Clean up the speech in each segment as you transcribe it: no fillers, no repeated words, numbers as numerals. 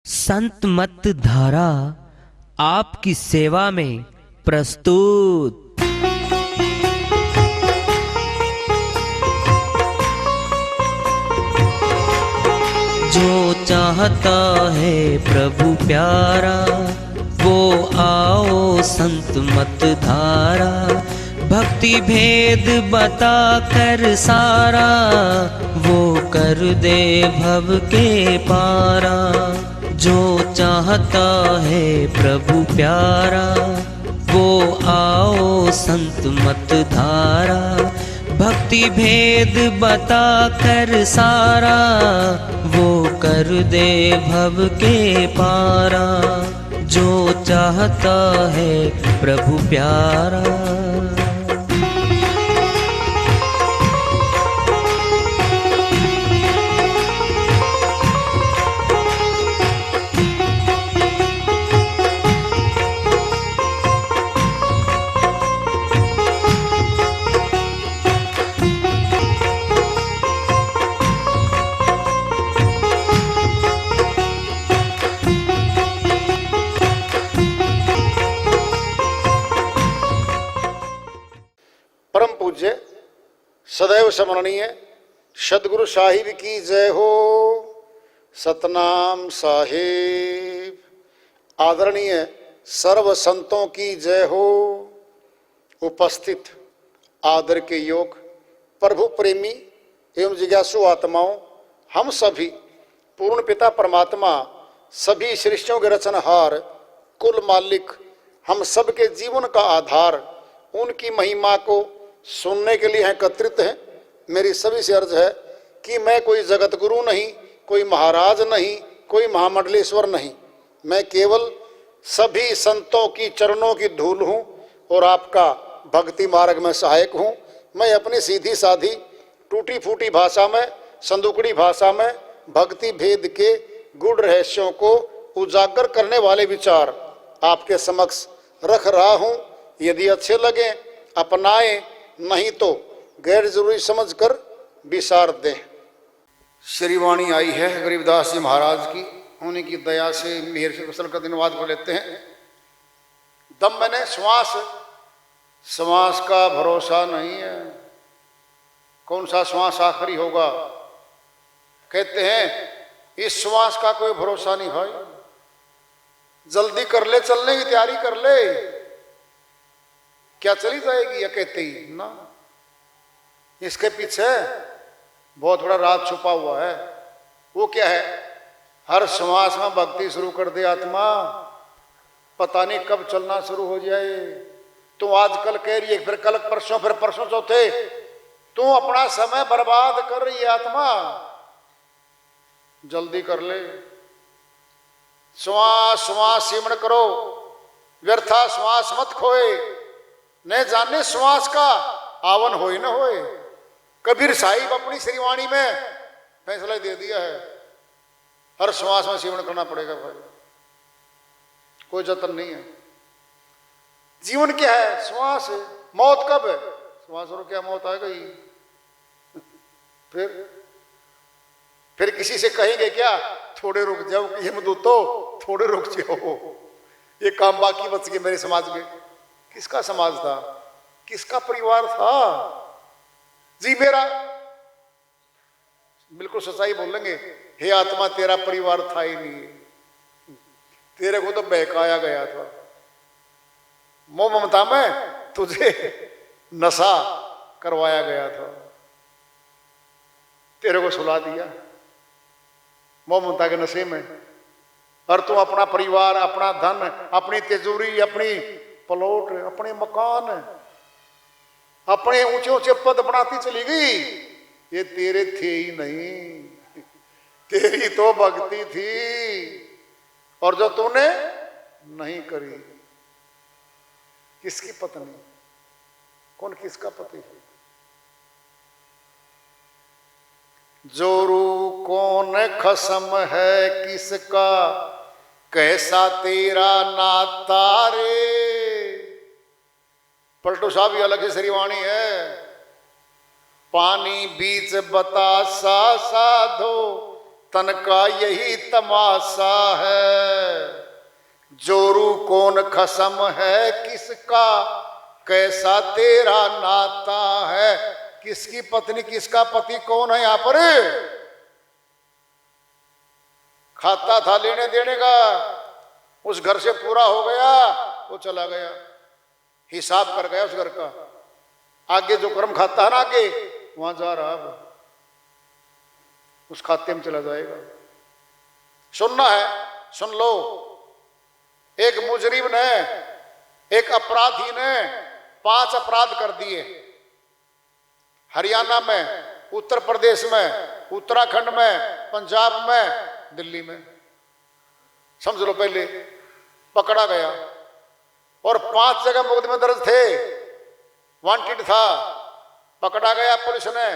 संत मत धारा आपकी सेवा में प्रस्तुत। जो चाहता है प्रभु प्यारा वो आओ संत मत धारा। भक्ति भेद बता कर सारा वो कर दे भव के पारा। जो चाहता है प्रभु प्यारा वो आओ संत मत धारा। भक्ति भेद बता कर सारा वो कर दे भव के पारा। जो चाहता है प्रभु प्यारा। परम पूज्य सदैव स्मरणीय सदगुरु साहिब की जय हो। सतनाम साहिब। आदरणीय सर्व संतों की जय हो। उपस्थित आदर के योग प्रभु प्रेमी एवं जिज्ञासु आत्माओं, हम सभी पूर्ण पिता परमात्मा सभी सृष्टियों के रचनहार कुल मालिक हम सब के जीवन का आधार उनकी महिमा को सुनने के लिए एकत्रित हैं। मेरी सभी से अर्ज है कि मैं कोई जगत गुरु नहीं, कोई महाराज नहीं, कोई महामंडलेश्वर नहीं। मैं केवल सभी संतों की चरणों की धूल हूँ और आपका भक्ति मार्ग में सहायक हूँ। मैं अपनी सीधी साधी टूटी फूटी भाषा में, संदुकड़ी भाषा में भक्ति भेद के गूढ़ रहस्यों को उजागर करने वाले विचार आपके समक्ष रख रहा हूँ। यदि अच्छे लगे अपनाएं, नहीं तो गैर जरूरी समझकर विसार दें। श्रीवाणी आई है गरीबदास जी महाराज की, उन्हीं की दया से मेहर से फसल का धन्यवाद को लेते हैं। दम मैंने श्वास का भरोसा नहीं है। कौन सा श्वास आखिरी होगा? कहते हैं इस श्वास का कोई भरोसा नहीं भाई। जल्दी कर ले, चलने की तैयारी कर ले, क्या चली जाएगी या कहते ही ना। इसके पीछे बहुत बड़ा राज छुपा हुआ है। वो क्या है? हर श्वास में भक्ति शुरू कर दे आत्मा, पता नहीं कब चलना शुरू हो जाए। तू आजकल कह रही है, फिर कल परसों, फिर परसों चौथे। तू अपना समय बर्बाद कर रही है आत्मा, जल्दी कर ले। श्वास सिमरण करो, व्यर्था श्वास मत खोए। न जाने श्वास का आवन होए न होए। कबीर साहिब अपनी श्रीवाणी में फैसला दे दिया है, हर श्वास में सिमरण करना पड़ेगा भाई, कोई जतन नहीं है। जीवन क्या है? श्वास है। मौत कब है? श्वास और क्या मौत आ गई। फिर किसी से कहेंगे क्या थोड़े रुक जाओ, कि हिमदूतो थोड़े रुक जाओ, ये काम बाकी बच गए मेरे समाज में। किसका समाज था? किसका परिवार था? जी मेरा। बिल्कुल सच्चाई बोलेंगे, हे आत्मा तेरा परिवार था ही नहीं, तेरे को तो बहकाया गया था। मोह ममता में तुझे नशा करवाया गया था, तेरे को सुला दिया मोह ममता के नशे में। और तू अपना परिवार, अपना धन, अपनी तिजोरी, अपनी प्लॉट, अपने मकान, अपने ऊंचे ऊंचे पद बनाती चली गई। ये तेरे थे ही नहीं, तेरी तो भक्ति थी, और जो तूने नहीं करी। किसकी पत्नी? कौन किसका पति है? जोरू कौन खसम है किसका, कैसा तेरा नाता रे। पलटू साहब की अलग ही श्रीवाणी है। पानी बीच बतासा साधो तन का यही तमाशा है, जोरू कौन खसम है किसका, कैसा तेरा नाता है। किसकी पत्नी किसका पति कौन है यहां पर? खाता था लेने देने का, उस घर से पूरा हो गया, वो चला गया, हिसाब कर गया उस घर का। आगे जो कर्म खाता है ना, आगे वहां जा रहा वो, उस खाते में चला जाएगा। सुनना है, सुन लो। एक मुजरिम ने, एक अपराधी ने 5 अपराध कर दिए हरियाणा में, उत्तर प्रदेश में, उत्तराखंड में, पंजाब में, दिल्ली में। समझ लो, पहले पकड़ा गया और 5 जगह मुकदमे दर्ज थे, वांटेड था। पकड़ा गया, पुलिस ने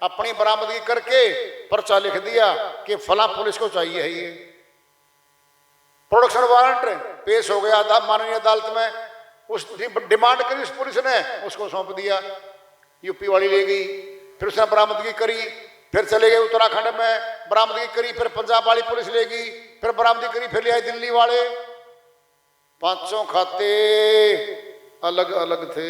अपनी बरामदगी करके पर्चा लिख दिया कि फला पुलिस को चाहिए है ये। प्रोडक्शन वारंट पेश हो गया था माननीय अदालत में, उस डिमांड करी उस पुलिस ने, उसको सौंप दिया। यूपी वाली ले गई, फिर उसने बरामदगी करी, फिर चले गए उत्तराखंड में, बरामदगी करी, फिर पंजाब वाली पुलिस ले गई, फिर बरामदगी करी, फिर ले आए दिल्ली वाले। 5 खाते अलग अलग थे।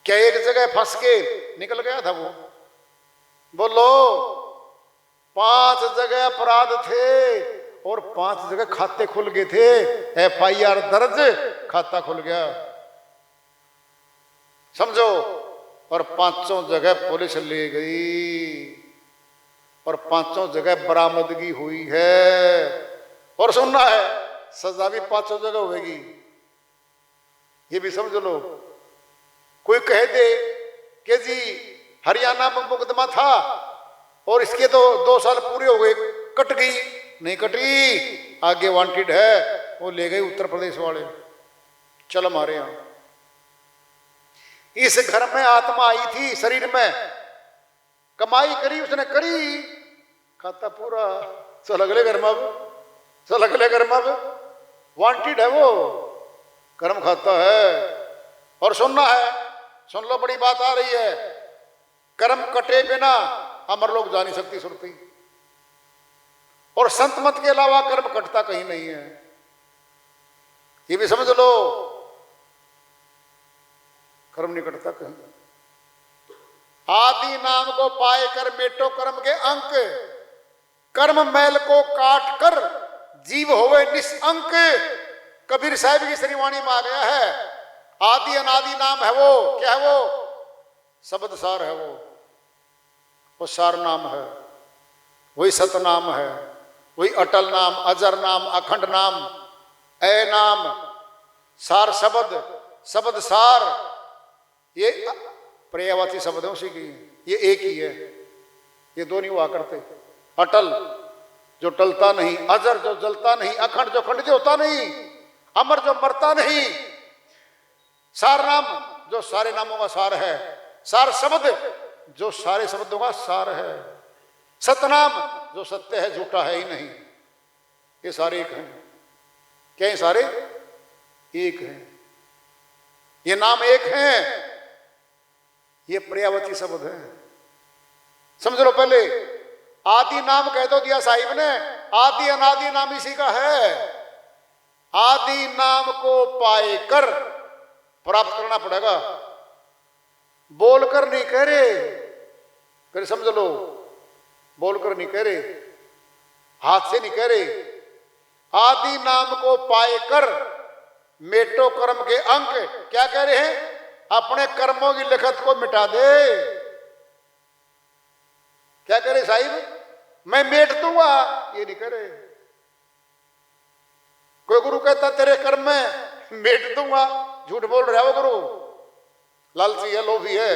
क्या एक जगह फंस के निकल गया था वो? बोलो, 5 जगह अपराध थे और 5 जगह खाते खुल गए थे। FIR दर्ज, खाता खुल गया, समझो। और 5 जगह पुलिस ले गई और 5 जगह बरामदगी हुई है। और सुनना है, सजा भी 5 जगह होगी, ये भी समझ लो। कोई कह दे कि जी हरियाणा में मुकदमा था और इसके तो 2 साल पूरे हो गए, कट गई, नहीं कटी, आगे वांटेड है, वो ले गए उत्तर प्रदेश वाले। चल हमारे यहां इस घर में आत्मा आई थी, शरीर में कमाई करी उसने, करी, खाता पूरा, चल अगले घर में, अब चल अगले घर में, अब वांटेड है वो, कर्म खाता है। और सुनना है, सुन लो, बड़ी बात आ रही है। कर्म कटे बिना अमर लोग जा नहीं सकती सुरती, और संत मत के अलावा कर्म कटता कहीं नहीं है, ये भी समझ लो। कर्म नहीं कटता कहीं। आदि नाम को पाए कर मेटो कर्म के अंक, कर्म मैल को काट कर जीव होवे निसअंक। कबीर साहिब की श्रीवाणी में आ गया है, आदि अनादि नाम है वो, क्या है वो? शब्द सार है वो सार नाम है, वही सत नाम है, वही अटल नाम, अजर नाम, अखंड नाम, ए नाम, सार शब्द, शब्द सार, ये पर्यायवाची शब्द है उसी की, ये एक ही है, ये 2 नहीं हुआ करते। अटल जो टलता नहीं, अजर जो जलता नहीं, अखंड जो खंडित होता नहीं, अमर जो मरता नहीं, सार नाम जो सारे नामों का सार है, सार शब्द जो सारे शब्दों का सार है, सतनाम जो सत्य है, झूठा है ही नहीं। ये सारे एक हैं। क्या ये सारे एक हैं? ये नाम एक हैं, ये पर्यायवाची शब्द है, समझ लो। पहले आदि नाम कह दो दिया साहिब ने, आदि अनादि नाम इसी का है। आदि नाम को पाए कर प्राप्त करना पड़ेगा, बोलकर नहीं कह रहे, फिर समझ लो, बोलकर नहीं कह रहे, हाथ से नहीं कह रहे। आदि नाम को पाए कर मेटो कर्म के अंक, क्या कह रहे हैं? अपने कर्मों की लिखत को मिटा दे। क्या कह रहे साहिब? मैं मेट दूंगा, ये नहीं करे। कोई गुरु कहता तेरे कर्म में मेट दूंगा, झूठ बोल रहा है वो गुरु, लालची है, लोभी है,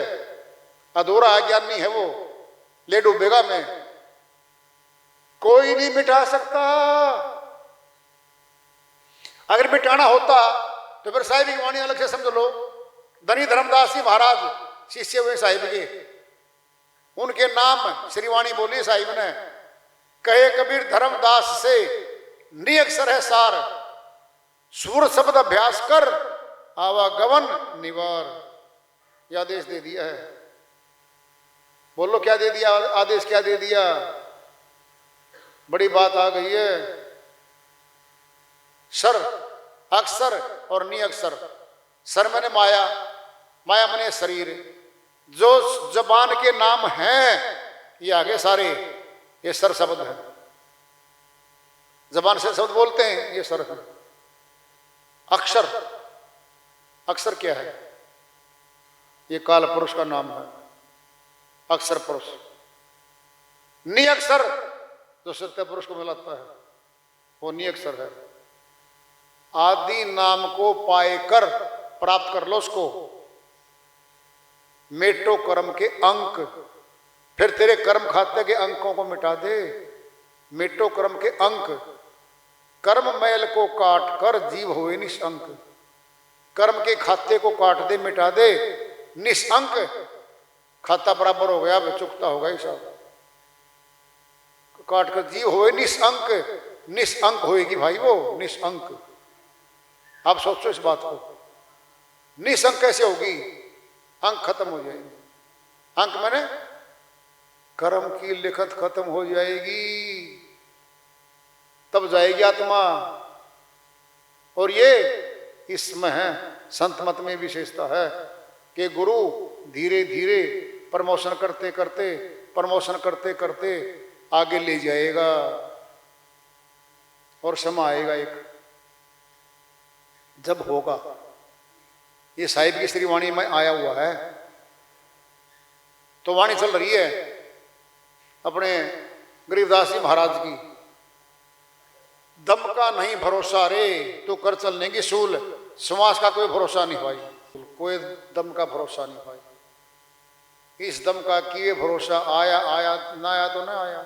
अधूरा है, ज्ञानी है वो, ले डूबेगा मैं। कोई नहीं मिटा सकता। अगर मिटाना होता तो फिर साहिब की वाणी अलग से समझ लो। धनी धर्मदास जी महाराज शिष्य हुए साहिब के, उनके नाम श्रीवाणी बोली साहिब ने, कहे कबीर धर्मदास से निअक्षर है सार, सूर शब्द अभ्यास कर आवागमन निवार, यह आदेश दे दिया है। बोलो क्या दे दिया, आदेश क्या दे दिया? बड़ी बात आ गई है। सर अक्षर और निअक्षर। सर मैंने माया, माया मैंने शरीर। जो जबान के नाम हैं ये आगे सारे, ये सर शब्द है। जबान से शब्द बोलते हैं, ये सर है। अक्षर, अक्षर क्या है? ये काल पुरुष का नाम है, अक्षर पुरुष। निअक्षर जो सत्य पुरुष को मिलाता है वो निअक्षर है। आदि नाम को पाएकर प्राप्त कर लो उसको। मेटो कर्म के अंक, फिर तेरे कर्म खाते के अंकों को मिटा दे। मेटो कर्म के अंक, कर्म मैल को काट कर जीव हुए निशंक। कर्म के खाते को काट दे, मिटा दे। निशंक, खाता बराबर हो गया, अब चुकता होगा ही साहब। काट कर जीव हुए निशंक। निशंक होएगी भाई वो, निशंक। आप सोचो इस बात को, निशंक कैसे होगी? अंक खत्म हो जाएंगे। अंक माने कर्म की लिखत खत्म हो जाएगी, तब जाएगी आत्मा। और ये इसमें है, संत मत में विशेषता है कि गुरु धीरे धीरे प्रमोशन करते करते, प्रमोशन करते करते आगे ले जाएगा और समय आएगा एक जब होगा। ये साहिब की श्री वाणी में आया हुआ है। तो वाणी चल रही है अपने गरीबदास जी महाराज की। दम का नहीं भरोसा रे तो कर चलने की सूल। श्वास का कोई भरोसा नहीं भाई, कोई दम का भरोसा नहीं भाई। इस दम का किए भरोसा, आया आया, ना आया तो ना आया।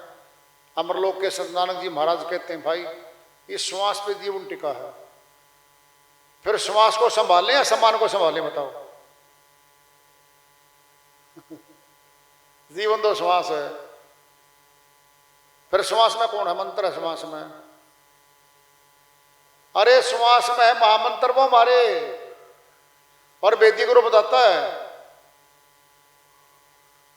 अमरलोक के संत नानक जी महाराज कहते हैं भाई इस श्वास पे जीवन टिका है। फिर श्वास को संभालें या सम्मान को संभालें बताओ? जीवन तो श्वास है। फिर श्वास में कौन है? मंत्र है श्वास में। अरे श्वास में है महामंत्र वो हमारे। और वेदी गुरु बताता है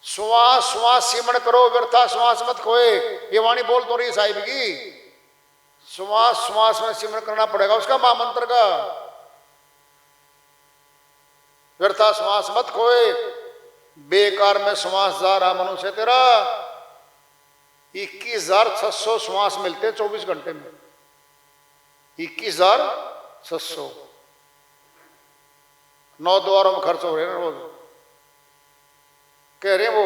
श्वास श्वास सिमरण करो व्यर्था श्वास मत खोए। ये वाणी बोल तो रही साहिब की। श्वास श्वास में सिमरण करना पड़ेगा उसका, महामंत्र का। व्यर्था श्वास मत खोए, बेकार में श्वास जा रहा मनुष्य तेरा। 21,600 श्वास मिलते हैं 24 घंटे में। 21,600 9 द्वारों में खर्च हो रहे हैं रोज। कह रहे वो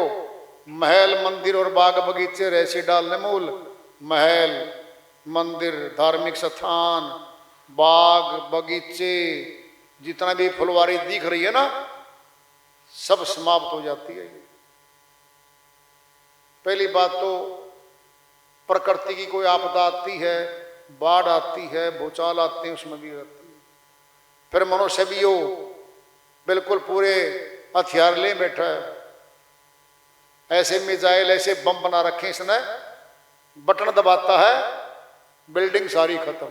महल मंदिर और बाग बगीचे रहसी डालने मूल। महल मंदिर धार्मिक स्थान बाग बगीचे जितना भी फुलवारी दिख रही है ना सब समाप्त हो जाती है। पहली बात तो प्रकृति की कोई आपदा आती है, बाढ़ आती है, भूचाल आते हैं, उसमें भी रहती है। फिर मनुष्य भी हो बिल्कुल पूरे हथियार ले बैठा है। ऐसे मिसाइल ऐसे बम बना रखे इसने, बटन दबाता है बिल्डिंग सारी खत्म,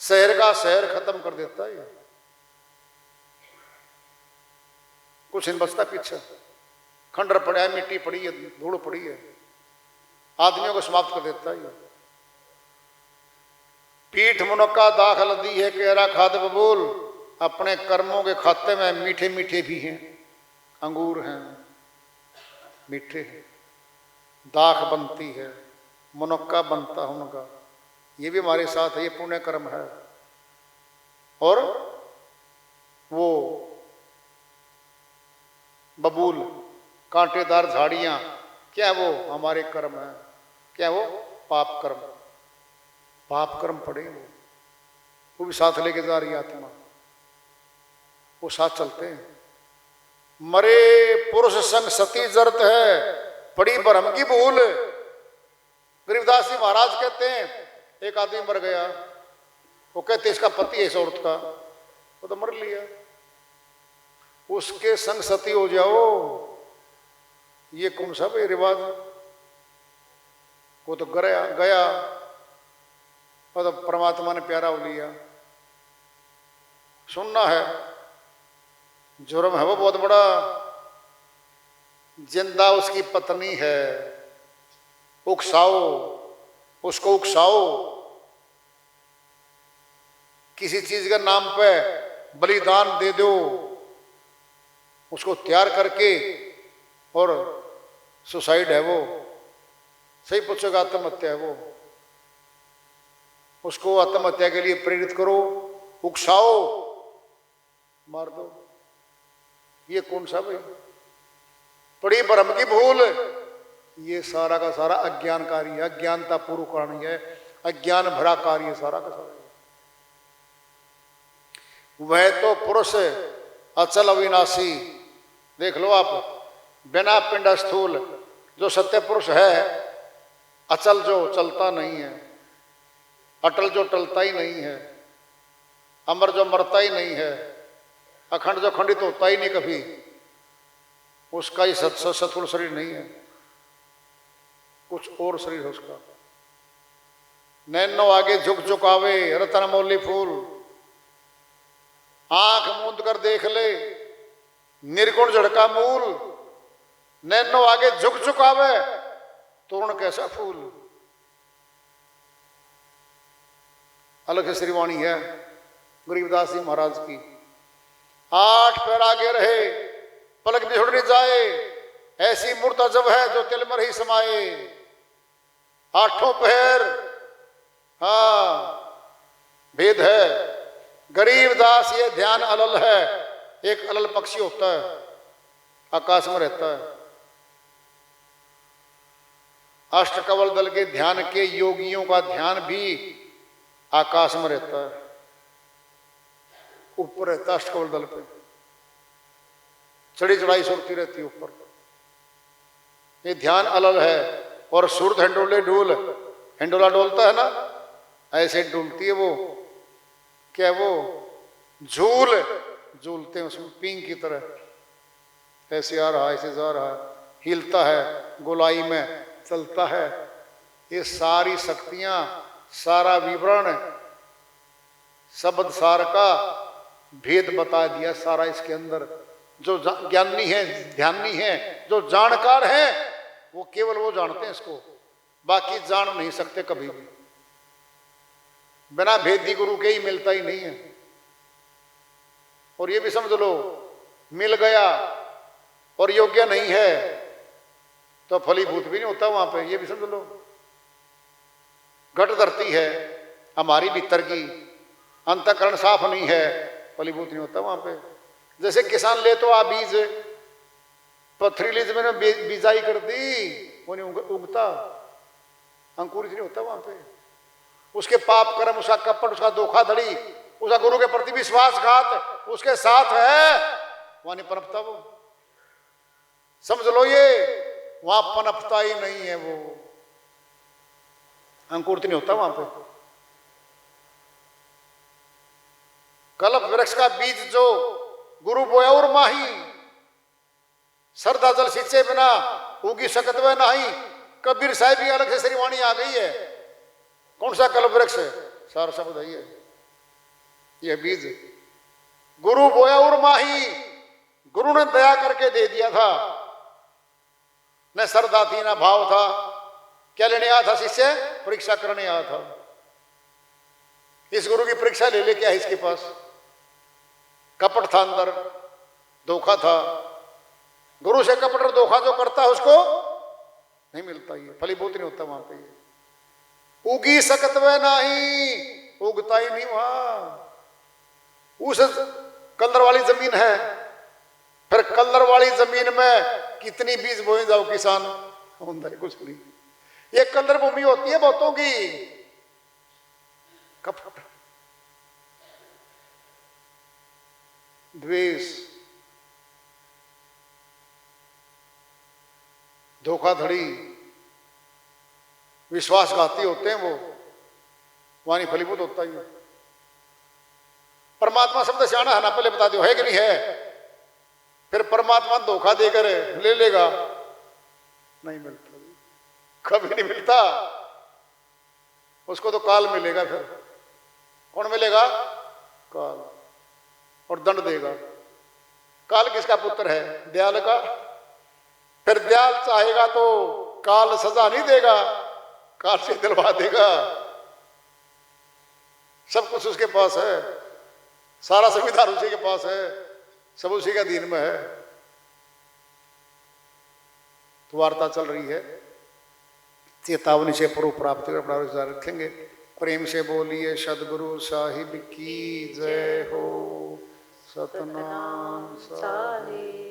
शहर का शहर खत्म कर देता है। कुछ नहीं बचता पीछे। खंडर पड़ा है, मिट्टी पड़ी है, धूल पड़ी है, आदमियों को समाप्त कर देता है। पीठ मुनक्का दाखल दी है केरा खाद बबूल। अपने कर्मों के खाते में मीठे मीठे भी हैं, अंगूर हैं, मीठे हैं। दाख बनती है, मुनक्का बनता है उनका। ये भी हमारे साथ है, ये पुण्य कर्म है। और वो बबूल कांटेदार झाड़ियां क्या वो हमारे कर्म है। क्या वो पाप कर्म, पाप कर्म पड़े वो भी साथ लेके जा रही आत्मा, वो साथ चलते हैं। मरे पुरुष संग सती जरत है पड़ी भरम की भूल। गरीबदास जी महाराज कहते हैं एक आदमी मर गया, वो कहते इसका पति है इस औरत का, वो तो मर लिया, उसके संग सती हो जाओ। ये कौन सा भाई रिवाज? वो तो गया और तो परमात्मा ने प्यारा हो लिया। सुनना है जुर्म है वो बहुत बड़ा। जिंदा उसकी पत्नी है, उकसाओ, उसको उकसाओ, किसी चीज के नाम पे बलिदान दे दो, उसको तैयार करके, और सुसाइड है वो, सही पूछेगा आत्महत्या है वो, उसको आत्महत्या के लिए प्रेरित करो, उकसाओ, मार दो। ये कौन सा भाई? बड़ी भ्रम की भूल। ये सारा का सारा अज्ञान कार्य है, अज्ञानता पूर्व कारण है, अज्ञान भरा कार्य सारा का सारा। वह तो पुरुष अचल अविनाशी, देख लो आप, बिना पिंड स्थूल, जो सत्य पुरुष है, अचल जो चलता नहीं है, अटल जो टलता ही नहीं है, अमर जो मरता ही नहीं है, अखंड जो खंडित होता ही नहीं कभी, उसका ही सत्सुर शरीर नहीं है, कुछ और शरीर है उसका। नैनो आगे झुक झुकावे रतन मौली फूल, आंख मूंद कर देख ले निर्गुण जड़का मूल, नैनो आगे झुक झुकावे तोरण कैसा फूल। अलग श्रीवाणी है गरीबदास जी महाराज की। 8 पैर आगे रहे पलक भी उड़ नहीं जाए, ऐसी मूर्त अजब है जो तिल में ही समाये। 8 पैर, हाँ भेद है। गरीबदास ये ध्यान अलल है, एक अलल पक्षी होता है, आकाश में रहता है। अष्टकवल दल के ध्यान के योगियों का ध्यान भी आकाश में रहता है, ऊपर रहता है अष्टकवल दल पे, चढ़ी चढ़ाई सुरती रहती है ऊपर। ये ध्यान अलग है। और सुरत हिंडोले डोल, हिंडोला डोलता है ना, ऐसे डोलती है वो, क्या वो झूल झूलते हैं उसमें पींग की तरह, ऐसे आ रहा ऐसे जा रहा, हिलता है, गोलाई में चलता है। ये सारी शक्तियां, सारा विवरण, शब्द सार का भेद बता दिया सारा इसके अंदर। जो ज्ञानी है, ध्यानी है, जो जानकार है, वो केवल वो जानते हैं इसको, बाकी जान नहीं सकते कभी भी। बिना भेदी गुरु के ही मिलता ही नहीं है। और ये भी समझ लो, मिल गया और योग्य नहीं है तो फलीभूत भी नहीं होता वहां पे, ये भी समझ लो। घट धरती है हमारी भीतर की, अंतःकरण साफ नहीं है, फलीभूत नहीं होता वहां पे। जैसे किसान ले तो आ बीज, पथरीली जमीन में बीजाई कर दी, वो नहीं उगता, अंकुरित नहीं होता वहां पे। उसके पाप कर्म, उसका कपट, उसका धोखाधड़ी, उसका गुरु के प्रति विश्वासघात उसके साथ है, वहां नहीं पनपता वो, समझ लो। ये वहां पनपता ही नहीं है, वो अंकुरित नहीं होता वहां पे। कल्प वृक्ष का बीज जो गुरु बोया और माही, श्रद्धा जल सिंचे बिना उगी सकत वह नहीं। कबीर साहब की अलग से श्रीवाणी आ गई है। कौन सा कल्प वृक्ष है? सार शब्द है ये बीज। गुरु बोया और माही, गुरु ने दया करके दे दिया था, न श्रद्धा थी न भाव था। क्या लेने आया था शिष्य? परीक्षा करने आया था। इस गुरु की परीक्षा ले लेके आया इसके पास। कपट था अंदर, धोखा था। गुरु से कपट और धोखा जो करता है उसको नहीं मिलता, ये फलीभूत नहीं होता वहां पे। उगी सकत वह नहीं, उगता ही नहीं वहां। उस कलर वाली जमीन है, फिर कलर वाली जमीन में कितनी बीज बोए जाओ किसान, होता है कुछ नहीं। ये कलर भूमि होती है बहुतों की। कपट, द्वेष, धोखाधड़ी, विश्वासघाती होते हैं वो, वाणी फलीभूत होता ही है। परमात्मा शब्द सियाना है ना, पहले बता दो है कि नहीं है। फिर परमात्मा धोखा देकर ले लेगा, नहीं मिलता, कभी नहीं मिलता। उसको तो काल मिलेगा। फिर कौन मिलेगा? काल, और दंड देगा। काल किसका पुत्र है? दयाल का। फिर दयाल चाहेगा तो काल सजा नहीं देगा, काल से दिलवा देगा। सब कुछ उसके पास है, सारा संविधान उसी के पास है, सब उसी के अधीन में है। तो वार्ता चल रही है, चेतावनी से पूर्व प्राप्ति का प्रावधान रखेंगे। प्रेम से बोलिए सदगुरु साहिब की जय हो। सतनाम साहिब।